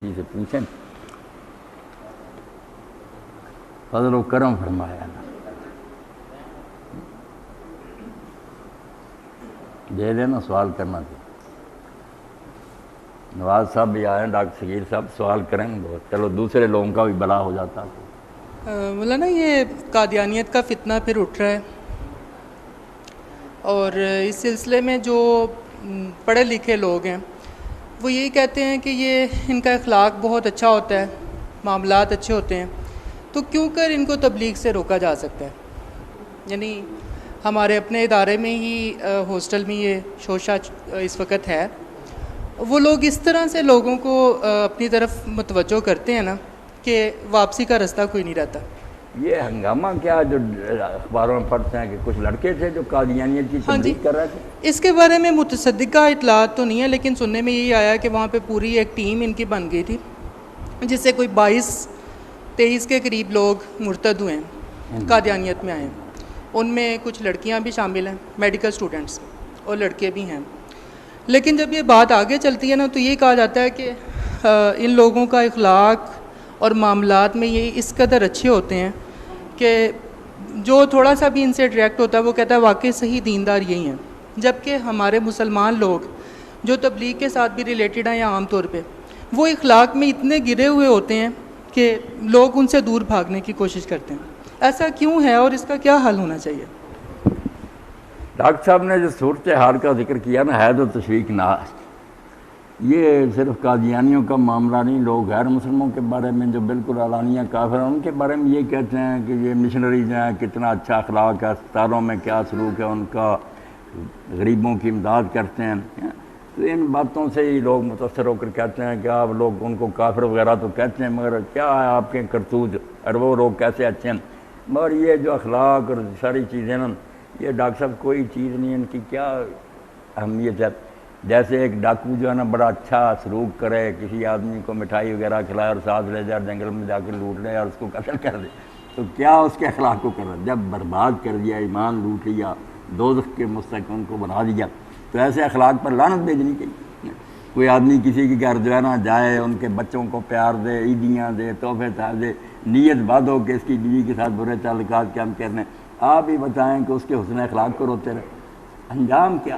جی سے پوچھیں فضل و کرم فرمایا نا دے دینا سوال کرنا تھا۔ نواز صاحب بھی آئے ہیں، ڈاکٹر شکیر صاحب سوال کریں بہت، چلو دوسرے لوگوں کا بھی بلا ہو جاتا ہے۔ مولانا یہ قادیانیت کا فتنہ پھر اٹھ رہا ہے، اور اس سلسلے میں جو پڑھے لکھے لوگ ہیں وہ یہی کہتے ہیں کہ یہ ان کا اخلاق بہت اچھا ہوتا ہے، معاملات اچھے ہوتے ہیں، تو کیوں کر ان کو تبلیغ سے روکا جا سکتا ہے؟ یعنی ہمارے اپنے ادارے میں ہی ہاسٹل میں یہ شوشہ اس وقت ہے، وہ لوگ اس طرح سے لوگوں کو اپنی طرف متوجہ کرتے ہیں نا کہ واپسی کا رستہ کوئی نہیں رہتا۔ یہ ہنگامہ کیا جو اخباروں میں پڑھتے ہیں کہ کچھ لڑکے تھے جو قادیانیت کی تبلیغ کر رہے تھے؟ اس کے بارے میں متصدقہ اطلاعات تو نہیں ہے، لیکن سننے میں یہی آیا کہ وہاں پہ پوری ایک ٹیم ان کی بن گئی تھی جس سے کوئی 22-23 کے قریب لوگ مرتد ہوئے ہیں، قادیانیت میں آئے ہیں۔ ان میں کچھ لڑکیاں بھی شامل ہیں، میڈیکل سٹوڈنٹس، اور لڑکے بھی ہیں۔ لیکن جب یہ بات آگے چلتی ہے نا تو یہ کہا جاتا ہے کہ ان لوگوں کا اخلاق اور معاملات میں یہ اس قدر اچھے ہوتے ہیں کہ جو تھوڑا سا بھی ان سے ڈائریکٹ ہوتا ہے وہ کہتا ہے واقعی صحیح دیندار یہی ہیں، جبکہ ہمارے مسلمان لوگ جو تبلیغ کے ساتھ بھی ریلیٹڈ ہیں یا عام طور پہ وہ اخلاق میں اتنے گرے ہوئے ہوتے ہیں کہ لوگ ان سے دور بھاگنے کی کوشش کرتے ہیں۔ ایسا کیوں ہے اور اس کا کیا حل ہونا چاہیے؟ ڈاکٹر صاحب نے جو صورتحال کا ذکر کیا نا ہے تو تشویقناک۔ یہ صرف قادیانیوں کا معاملہ نہیں، لوگ غیر مسلموں کے بارے میں جو بالکل اعلانیہ کافر ہیں ان کے بارے میں یہ کہتے ہیں کہ یہ مشنریز ہیں، کتنا اچھا اخلاق ہے، اسپتالوں میں کیا سلوک ہے ان کا، غریبوں کی امداد کرتے ہیں۔ تو ان باتوں سے ہی لوگ متاثر ہو کر کہتے ہیں کہ آپ لوگ ان کو کافر وغیرہ تو کہتے ہیں، مگر کیا ہے آپ کے کرتوت اور وہ لوگ کیسے اچھے ہیں۔ مگر یہ جو اخلاق اور ساری چیزیں نا یہ ڈاکٹر صاحب کوئی چیز نہیں، ان کی کیا اہمیت ہے؟ جیسے ایک ڈاکو جو ہے نا بڑا اچھا سلوک کرے، کسی آدمی کو مٹھائی وغیرہ کھلائے اور ساتھ لے جائے جنگل میں جا کے لوٹ لے اور اس کو قتل کر دے، تو کیا اس کے اخلاق کو کر رہا ہے؟ جب برباد کر دیا، ایمان لوٹ لیا، دوزخ کے مستحق کو بنا دیا، تو ایسے اخلاق پر لعنت بھیجنی چاہیے۔ کوئی آدمی کسی کے گھر جو ہے نا جائے، ان کے بچوں کو پیار دے، عیدیاں دے، تحفے دے، نیت بات ہو کہ اس کی بیوی کے ساتھ برے تعلقات قائم کرنے، آپ ہی بتائیں کہ اس کے حسن اخلاق کو روتے رہے۔ انجام کیا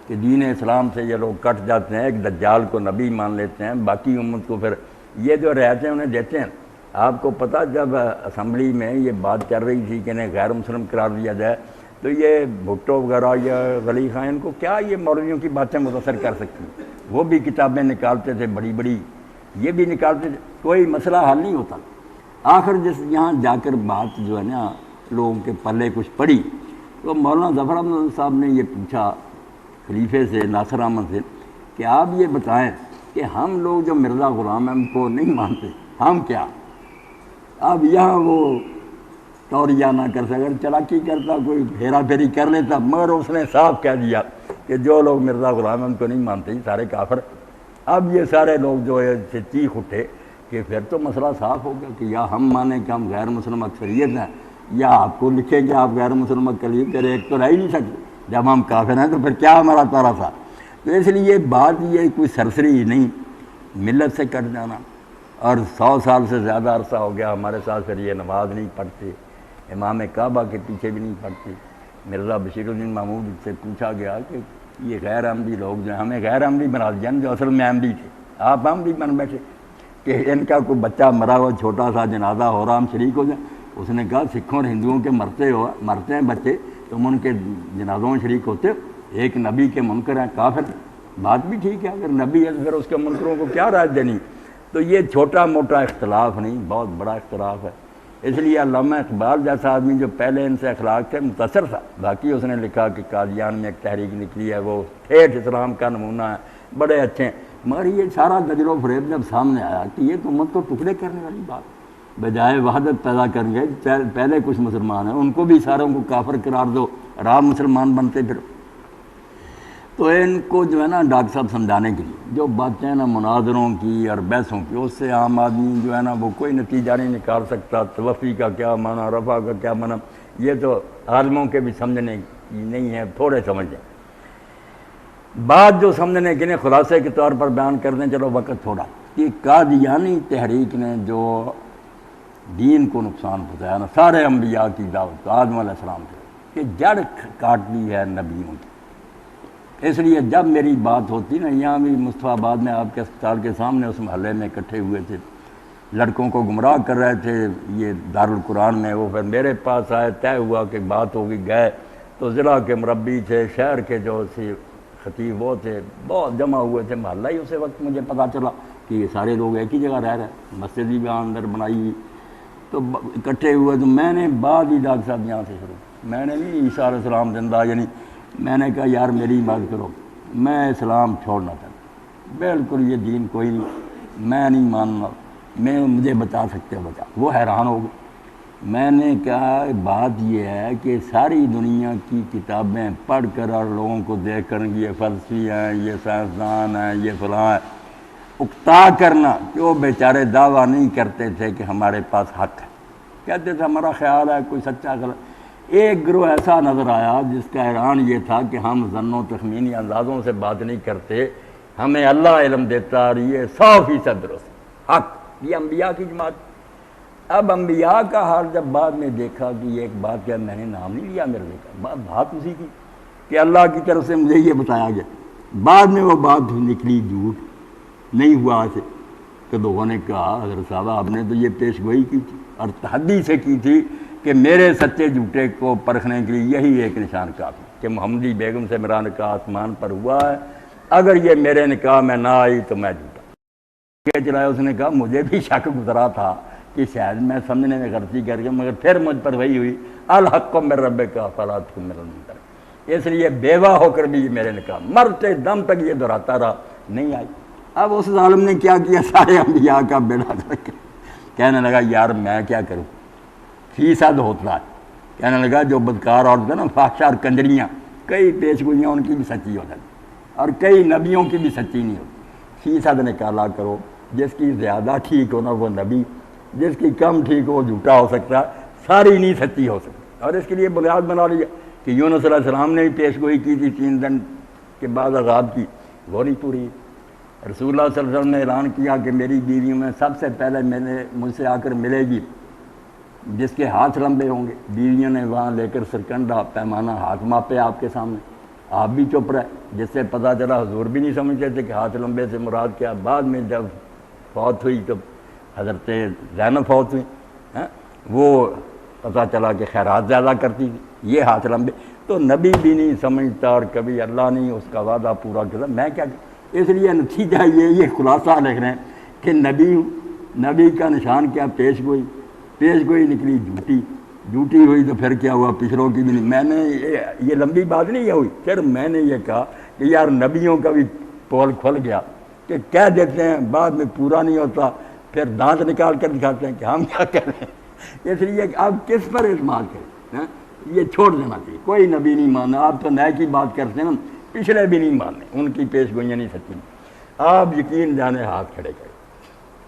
کہ دین اسلام سے یہ لوگ کٹ جاتے ہیں، ایک دجال کو نبی مان لیتے ہیں، باقی امت کو پھر یہ جو رعایتیں انہیں دیتے ہیں۔ آپ کو پتہ جب اسمبلی میں یہ بات چل رہی تھی کہ انہیں غیر مسلم قرار دیا جائے تو یہ بھٹو وغیرہ یا ولی خان ان کو کیا یہ مولویوں کی باتیں متاثر کر سکتی ہیں؟ وہ بھی کتابیں نکالتے تھے بڑی بڑی، یہ بھی نکالتے تھے، کوئی مسئلہ حل نہیں ہوتا۔ آخر جس یہاں جا کر بات جو ہے نا لوگوں کے پلے کچھ پڑی تو مولانا ظفر احمد صاحب نے یہ پوچھا خلیفے سے، ناصر احمد سے، کہ آپ یہ بتائیں کہ ہم لوگ جو مرزا غلام احمد کو نہیں مانتے، ہم کیا؟ اب یہاں وہ توریہ نہ کر سکے، اگر چلاکی کرتا کوئی پھیرا پھیری کر لیتا، مگر اس نے صاف کہہ دیا کہ جو لوگ مرزا غلام احمد کو نہیں مانتے سارے کافر۔ اب یہ سارے لوگ جو ہے سے چیخ اٹھے کہ پھر تو مسئلہ صاف ہو گیا کہ یا ہم مانیں کہ ہم غیر مسلم اکثریت ہیں، یا آپ کو لکھیں کہ آپ غیر مسلم اقلیت، پھر ایک تو رہ ہی نہیں سکتے۔ جب ہم کافر ہیں تو پھر کیا ہمارا تارا تھا؟ تو اس لیے بات یہ کوئی سرسری نہیں، ملت سے کٹ جانا۔ اور 100 سال سے زیادہ عرصہ ہو گیا ہمارے ساتھ پھر یہ نماز نہیں پڑھتے، امام کعبہ کے پیچھے بھی نہیں پڑھتے۔ مرزا بشیر الدین محمود سے پوچھا گیا کہ یہ غیر احمدی لوگ جو ہمیں غیر احمدی بنا دیا، جو اصل میں احمدی تھے، آپ احمدی بن بیٹھے کہ ان کا کوئی بچہ مرا ہوا چھوٹا سا جنازہ ہو رہا ہم شریک ہو جائیں۔ اس نے کہا سکھوں اور ہندوؤں کے مرتے ہیں بچے، تم ان کے جنازوں میں شریک ہوتے ہو؟ ایک نبی کے منکر ہیں کافر۔ بات بھی ٹھیک ہے، اگر نبی ہے تو پھر اس کے منکروں کو کیا رائے دینی؟ تو یہ چھوٹا موٹا اختلاف نہیں، بہت بڑا اختلاف ہے۔ اس لیے علامہ اقبال جیسا آدمی جو پہلے ان سے اخلاق سے متاثر تھا، باقی اس نے لکھا کہ قادیان میں ایک تحریک نکلی ہے، وہ ٹھیٹھ اسلام کا نمونہ ہے، بڑے اچھے ہیں، مگر یہ سارا دجل و فریب جب سامنے آیا کہ یہ تو امت کو ٹکڑے کرنے والی بات، بجائے وحدت پیدا کر گئے، پہلے کچھ مسلمان ہیں ان کو بھی ساروں کو کافر قرار دو اور آپ مسلمان بنتے پھر۔ تو ان کو جو ہے نا ڈاکٹر صاحب سمجھانے کے لیے جو باتیں ہیں نا مناظروں کی اور بحثوں کی، اس سے عام آدمی جو ہے نا وہ کوئی نتیجہ نہیں نکال سکتا۔ توفی کا کیا معنی، رفع کا کیا معنی، یہ تو عالموں کے بھی سمجھنے کی نہیں ہے، تھوڑے سمجھیں۔ بات جو سمجھنے کے لیے خلاصے کے طور پر بیان کر دیں، چلو وقت تھوڑا، کہ قادیانی تحریک نے جو دین کو نقصان پہنچایا نا، سارے انبیاء کی دعوت آدم علیہ السلام سے، کہ جڑ کاٹ دی ہے نبیوں کی۔ اس لیے جب میری بات ہوتی نا، یہاں بھی مصطفیٰ آباد میں آپ کے اسپتال کے سامنے اس محلے میں اکٹھے ہوئے تھے، لڑکوں کو گمراہ کر رہے تھے یہ دارالقرآن میں، وہ پھر میرے پاس آئے، طے ہوا کہ بات ہوگی، گئے تو ضلع کے مربی تھے، شہر کے جو خطیب وہ تھے، بہت جمع ہوئے تھے محلہ ہی۔ اسی وقت مجھے پتہ چلا کہ یہ سارے لوگ ایک ہی جگہ رہ رہے ہیں، مسجد بھی وہاں اندر بنائی ہوئی، تو اکٹھے ہوئے۔ تو میں نے بعد ہی ڈاکٹر صاحب یہاں سے شروع، میں نے نہیں عیسیٰ علیہ السلام زندہ، یعنی میں نے کہا یار میری بات کرو، میں اسلام چھوڑنا چاہتا، بالکل یہ دین کوئی نہیں، میں نہیں ماننا، مجھے بتا سکتے ہو بتا۔ وہ حیران ہو گئے۔ میں نے کہا بات یہ ہے کہ ساری دنیا کی کتابیں پڑھ کر اور لوگوں کو دیکھ کر یہ فلسفی ہیں، یہ سائنسدان ہیں، یہ فلاں ہیں، اکتا کرنا کہ وہ بیچارے دعویٰ نہیں کرتے تھے کہ ہمارے پاس حق ہے، کہتے تھے ہمارا خیال ہے کوئی سچا غلط۔ ایک گروہ ایسا نظر آیا جس کا اعلان یہ تھا کہ ہم ظن و تخمینی اندازوں سے بات نہیں کرتے، ہمیں اللہ علم دیتا اور یہ 100% درست حق، یہ انبیاء کی جماعت۔ اب انبیاء کا حال جب بعد میں دیکھا کہ یہ ایک بات کیا، میں نے نام نہیں لیا مرزا کا، بات اسی کی کہ اللہ کی طرف سے مجھے یہ بتایا گیا، بعد میں وہ بات نکلی جھوٹ نہیں ہوا ایسے، کہ لوگوں نے کہا حضرت صاحب آپ نے تو یہ پیش گوئی کی تھی اور تحدی سے کی تھی کہ میرے سچے جھوٹے کو پرکھنے کے لیے یہی ایک نشان کافی کہ محمدی بیگم سے میرا نکاح آسمان پر ہوا ہے، اگر یہ میرے نکاح میں نہ آئی تو میں جھوٹا کہ چلایا۔ اس نے کہا مجھے بھی شک گزرا تھا کہ شاید میں سمجھنے میں غلطی کر کے، مگر پھر مجھ پر وہی ہوئی الحق من ربک فلا تکن من الممترین، اس لیے بیوہ ہو کر بھی میرے نکاح مرتے دم تک یہ دہراتا رہا، نہیں آئی۔ اب اس ظالم نے کیا کیا، سارے انبیاء کا بیڑا کر کے کہنے لگا یار میں کیا کروں، فیصد ہوتا ہے، کہنے لگا جو بدکار عورت ہے نا، فحشہ اور کنجریاں، کئی پیش گوئیاں ان کی بھی سچی ہو جاتی اور کئی نبیوں کی بھی سچی نہیں ہوتی، فیصد نکالا کرو، جس کی زیادہ ٹھیک ہونا وہ نبی، جس کی کم ٹھیک ہو وہ جھوٹا ہو سکتا ہے، ساری نہیں سچی ہو سکتی۔ اور اس کے لیے بنیاد بنا لیا کہ یونس علیہ السلام نے بھی پیش گوئی کی تھی 3 دن کے بعد عذاب کی، وہ نہیں پوری۔ رسول اللہ صلی اللہ علیہ وسلم نے اعلان کیا کہ میری بیویوں میں سب سے پہلے مجھ سے آ کر ملے گی جس کے ہاتھ لمبے ہوں گے۔ بیویوں نے وہاں لے کر سرکنڈا پیمانہ ہاتھ ماپے آپ کے سامنے، آپ بھی چپ رہے، جس سے پتہ چلا حضور بھی نہیں سمجھتے تھے کہ ہاتھ لمبے سے مراد کیا۔ بعد میں جب فوت ہوئی تو حضرت زینب فوت ہوئی، وہ پتہ چلا کہ خیرات زیادہ کرتی تھی، یہ ہاتھ لمبے، تو نبی بھی نہیں سمجھتا اور کبھی اللہ نہیں اس کا وعدہ پورا کرتا، میں کیا کروں۔ اس لیے نتیجہ یہ خلاصہ لکھ رہے ہیں کہ نبی کا نشان کیا، پیش گوئی نکلی جھوٹی ہوئی تو پھر کیا ہوا، پچھلوں کی بھی نہیں۔ میں نے یہ لمبی بات نہیں ہوئی، پھر میں نے یہ کہا کہ یار نبیوں کا بھی پول کھل گیا کہ کہہ دیتے ہیں بعد میں پورا نہیں ہوتا، پھر دانت نکال کر دکھاتے ہیں کہ ہم کیا کر رہے ہیں۔ اس لیے کہ آپ کس پر اعتماد کریں، یہ چھوڑ دینا چاہیے، کوئی نبی نہیں ماننا۔ آپ تو نئے کی بات کرتے ہیں نا، پچھلے بھی نہیں ماننے، ان کی پیش گوئیاں نہیں سچی، آپ یقین جانے ہاتھ کھڑے کریں۔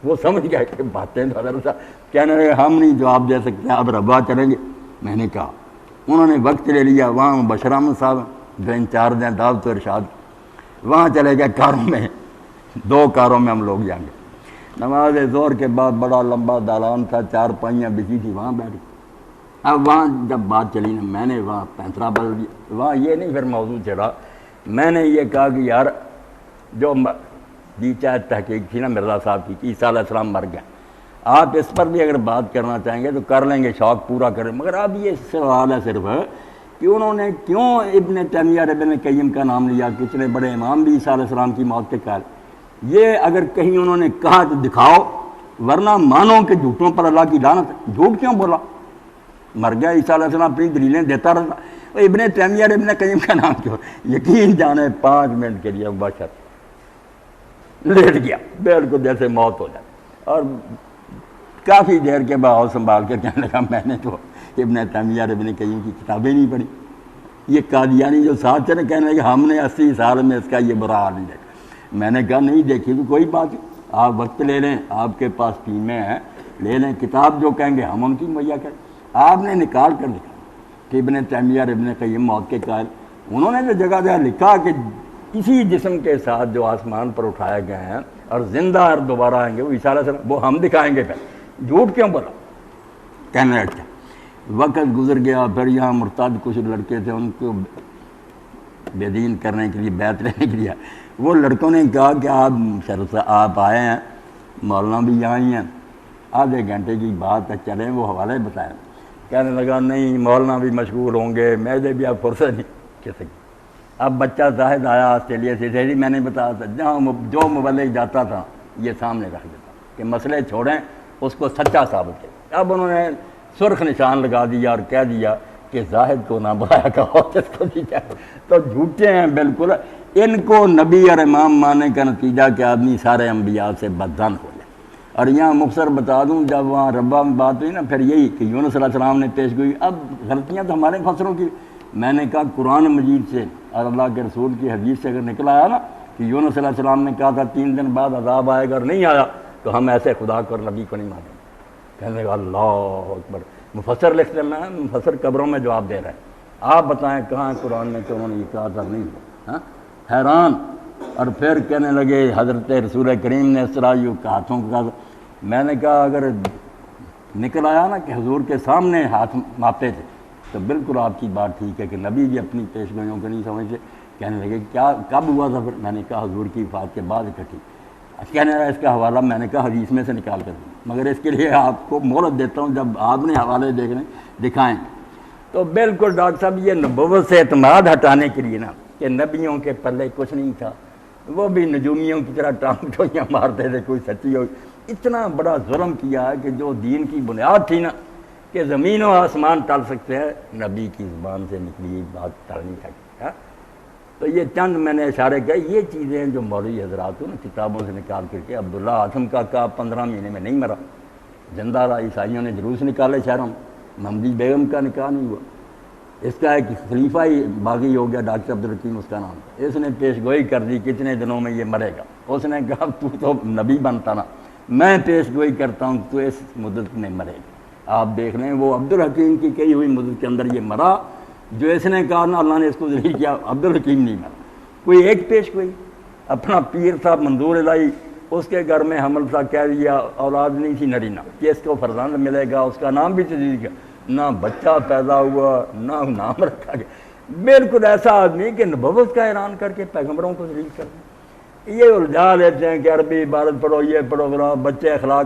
وہ سمجھ گئے کہ باتیں تو حضرت صاحب کہنے لگے ہم نہیں جواب دے سکتے، آپ ربا چلیں گے۔ میں نے کہا، انہوں نے وقت لے لیا، وہاں بشر احمد صاحب جو انچارج ہیں دعوت و ارشاد، وہاں چلے گئے کاروں میں، 2 کاروں میں ہم لوگ جائیں گے۔ نماز ظہر کے بعد بڑا لمبا دالان تھا، 4 پائیاں بچی تھی، وہاں بیٹھ گئے۔ اب وہاں جب بات چلی نا، میں نے وہاں پینترا بدل دیا، وہاں یہ نہیں پھر موضوع چلا، میں نے یہ کہا کہ یار جو چاہے تحقیق تھی نا مرزا صاحب کی کہ عیسیٰ علیہ السلام مر گئے، آپ اس پر بھی اگر بات کرنا چاہیں گے تو کر لیں گے، شوق پورا کریں، مگر اب یہ سوال ہے صرف کہ انہوں نے کیوں ابن تیمیہ ابن قیم کا نام لیا، کتنے بڑے امام بھی عیسیٰ علیہ السلام کی موت کے قائل۔ یہ اگر کہیں انہوں نے کہا تو دکھاؤ، ورنہ مانو کہ جھوٹوں پر اللہ کی لعنت ہے۔ جھوٹ کیوں بولا، مر گیا عیسیٰ علیہ السلام، اپنی دلیلیں دیتا رہتا، ابن تیمیہ ابن قیم کا نام کیوں؟ یقین جانے 5 منٹ کے لیے مباشر لیٹ گیا، بالکل جیسے موت ہو جائے، اور کافی دیر کے بعد سنبھال کر کہنے لگا میں نے تو ابن تیمیہ ابن قیم کی کتابیں نہیں پڑھی۔ یہ قادیانی جو ساتھ تھے نا، کہنے لگے ہم نے 80 سال میں اس کا یہ برا حال نہیں دیکھا۔ میں نے کہا نہیں دیکھی تو کوئی بات نہیں، آپ وقت لے لیں، آپ کے پاس ٹیمیں ہیں، لے لیں، کتاب جو کہیں گے ہم ان کی مہیا کریں۔ آپ نے نکال کر دکھا کہ ابن تیمیہ ابن قیم موت کے قائل، انہوں نے جو جگہ جگہ لکھا کہ اسی جسم کے ساتھ جو آسمان پر اٹھائے گئے ہیں اور زندہ اور دوبارہ آئیں گے وہ عیسیٰ علیہ السلام، وہ ہم دکھائیں گے پھر، جھوٹ کیوں بولا؟ کہنے لگتا وقت گزر گیا، پھر یہاں مرتد کچھ لڑکے تھے، ان کو بے دین کرنے کے لیے بیعت لینے کے لیے وہ لڑکوں نے کہا کہ آپ آئے ہیں، مولانا بھی یہاں ہی ہیں، آدھے گھنٹے کی بات ہے، چلیں وہ حوالے بتائیں۔ کہنے لگا نہیں مولانا بھی مشغول ہوں گے، میرے بھی اب فرصت نہیں کسی کی۔ اب بچہ زاہد آیا آسٹریلیا سے، میں نے بتایا تھا جہاں جو مبلغ جاتا تھا یہ سامنے رکھ دیتا کہ مسئلے چھوڑیں، اس کو سچا ثابت کریں۔ اب انہوں نے سرخ نشان لگا دیا اور کہہ دیا کہ زاہد کو نہ بلایا کرو، جس کو دیا تو جھوٹے ہیں بالکل۔ ان کو نبی اور امام ماننے کا نتیجہ کہ آدمی سارے انبیاء سے بدظن ہو جائے۔ اور یہاں مختصر بتا دوں، جب وہاں ربا میں بات ہوئی نا، پھر یہی کہ یونس علیہ السلام نے پیش گوئی، اب غلطیاں تو ہمارے مفسروں کی، میں نے کہا قرآن مجید سے اور اللہ کے رسول کی حدیث سے اگر نکل آیا نا کہ یونس علیہ السلام نے کہا تھا 3 دن بعد عذاب آئے گا اور نہیں آیا تو ہم ایسے خدا کو اور نبی کو نہیں مانیں گے۔ کہنے لگا اللہ اکبر، مفسر لکھتے ہیں، میں مفسر قبروں میں جواب دے رہے ہیں، آپ بتائیں کہاں قرآن میں کہ انہوں نے یہ کہا تھا نہیں ہوا؟ ہاں حیران۔ اور پھر کہنے لگے حضرت رسول کریم نے اس طرح یہ ہاتھوں کا، میں نے کہا اگر نکل آیا نا کہ حضور کے سامنے ہاتھ ماپتے تھے تو بالکل آپ کی بات ٹھیک ہے کہ نبی بھی اپنی پیش گوئیوں کو نہیں سمجھتے۔ کہنے لگے کیا کب ہوا تھا؟ پھر میں نے کہا حضور کی وفات کے بعد اکٹھی۔ کہنے لگا اس کا حوالہ میں نے کہا حدیث میں سے نکال کر دوں، مگر اس کے لیے آپ کو مہلت دیتا ہوں جب آپ نے حوالے دکھائیں۔ تو بالکل ڈاکٹر صاحب یہ نبوت سے اعتماد ہٹانے کے لیے نا کہ نبیوں کے پلے کچھ نہیں تھا، وہ بھی نجومیوں کی طرح ٹانگ ٹوئیاں مارتے تھے، کوئی سچی ہو۔ اتنا بڑا ظلم کیا ہے کہ جو دین کی بنیاد تھی نا کہ زمین و آسمان ٹل سکتے ہیں، نبی کی زبان سے نکلی بات ٹل نہیں سکتی۔ ہاں تو یہ چند میں نے اشارے کیا، یہ چیزیں جو مولوی حضرات ہوں نا کتابوں سے نکال کر کے، عبداللہ اعظم کا 15 مہینے میں نہیں مرا، زندہ رہا، عیسائیوں نے جلوس نکالے شہروں میں، محمدی بیگم کا نکاح نہیں ہوا، اس کا ایک خلیفہ ہی باقی ہو گیا ڈاکٹر عبدالحکیم اس کا نام، اس نے پیش گوئی کر دی کتنے دنوں میں یہ مرے گا۔ اس نے کہا تو نبی بنتا نا، میں پیش گوئی کرتا ہوں تو اس مدت میں مرے گا۔ آپ دیکھ لیں وہ عبدالحکیم کی کہی ہوئی مدت کے اندر یہ مرا، جو اس نے کہا نا اللہ نے اس کو ذلیل کیا، عبدالحکیم نہیں مرا۔ کوئی ایک پیش گوئی، اپنا پیر صاحب منظور الہی، اس کے گھر میں حمل تھا، کہہ دیا اولاد نہیں تھی نرینہ کہ اس کو فرزند ملے گا، اس کا نام بھی تجدید کیا، نہ بچہ پیدا ہوا نہ نام رکھا گیا۔ بالکل ایسا آدمی کہ نبوت کا اعلان کر کے پیغمبروں کو ذلیل کر دیں۔ یہ الجھا لیتے ہیں کہ عربی عبارت پڑھو، یہ پڑھو، بچے اخلاق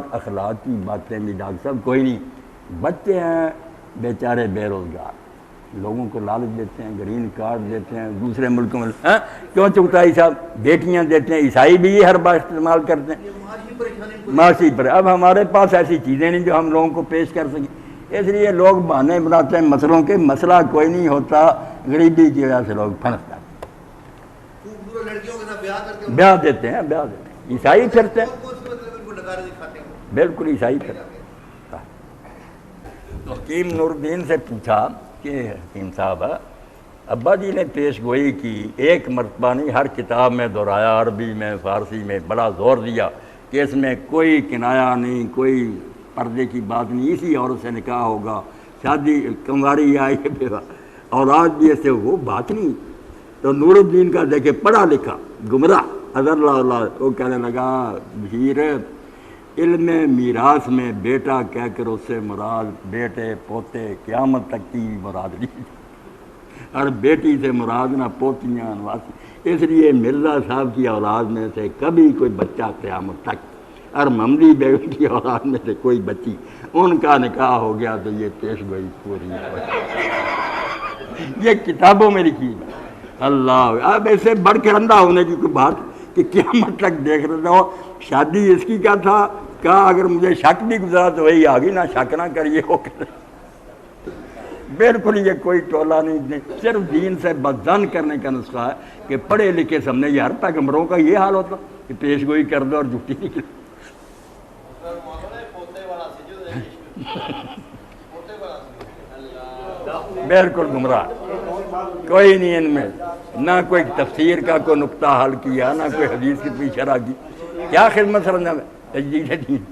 کی باتیں بھی ڈاکٹر صاحب کوئی نہیں، بچے ہیں بیچارے بے روزگار، لوگوں کو لالچ دیتے ہیں، گرین کارڈ دیتے ہیں دوسرے ملکوں میں، کیوں چگتائی صاحب بیٹیاں دیتے ہیں، عیسائی بھی یہ ہر بار استعمال کرتے ہیں معاشی پر۔ اب ہمارے پاس ایسی چیزیں نہیں جو ہم لوگوں کو پیش کر سکیں، اس لیے لوگ بہانے بناتے ہیں مسئلوں کے، مسئلہ کوئی نہیں ہوتا، غریبی کی وجہ سے لوگ پھنس جاتے ہیں، بیاہ دیتے ہیں عیسائی پھرتے ہیں، بالکل عیسائی پھرتے ہیں۔ تو حکیم نور الدین سے پوچھا کہ حکیم صاحب ابا جی نے پیش گوئی کی، ایک مرتبہ نہیں، ہر کتاب میں دہرایا، عربی میں فارسی میں بڑا زور دیا کہ اس میں کوئی کنایا نہیں، کوئی پردے کی بات نہیں، اسی عورت سے نکاح ہوگا، شادی کنواری آئی بیوہ، اولاد بھی ایسے، وہ بات نہیں۔ تو نور الدین کا دیکھے پڑھا لکھا گمراہ اظہر اللہ، وہ کہنے لگا بشیر علم میراث میں بیٹا کہہ کر اس سے مراد بیٹے پوتے قیامت تک کی مراد نہیں، اور بیٹی سے مراد نہ پوتیاں نواسی، اس لیے مرزا صاحب کی اولاد میں سے کبھی کوئی بچہ قیامت تک، اور محمدی بیگم کی اولاد میں سے کوئی بچی، ان کا نکاح ہو گیا تو یہ پیش گوئی پوری یہ کتابوں میں لکھی ہے۔ اللہ، اب ایسے بڑھ کے اندھا ہونے کی کوئی بات کہ قیامت تک دیکھ رہے ہو، شادی اس کی کیا تھا، کہا اگر مجھے شک بھی گزرا تو وہی آگی، نہ شک نہ کریے ہو کر، بالکل یہ کوئی ٹولہ نہیں، صرف دین سے بدظن کرنے کا نسخہ ہے کہ پڑھے لکھے سامنے، یہ ہر پیغمبروں کا یہ حال ہوتا کہ پیش گوئی کر دو اور جھوٹی نکلے۔ بالکل گمراہ، کوئی نہیں ان میں، نہ کوئی تفسیر کا کوئی نقطہ حل کیا، نہ کوئی حدیث کی کوئی شرح کی، کیا خدمت سر انجام ہے تجدید دین۔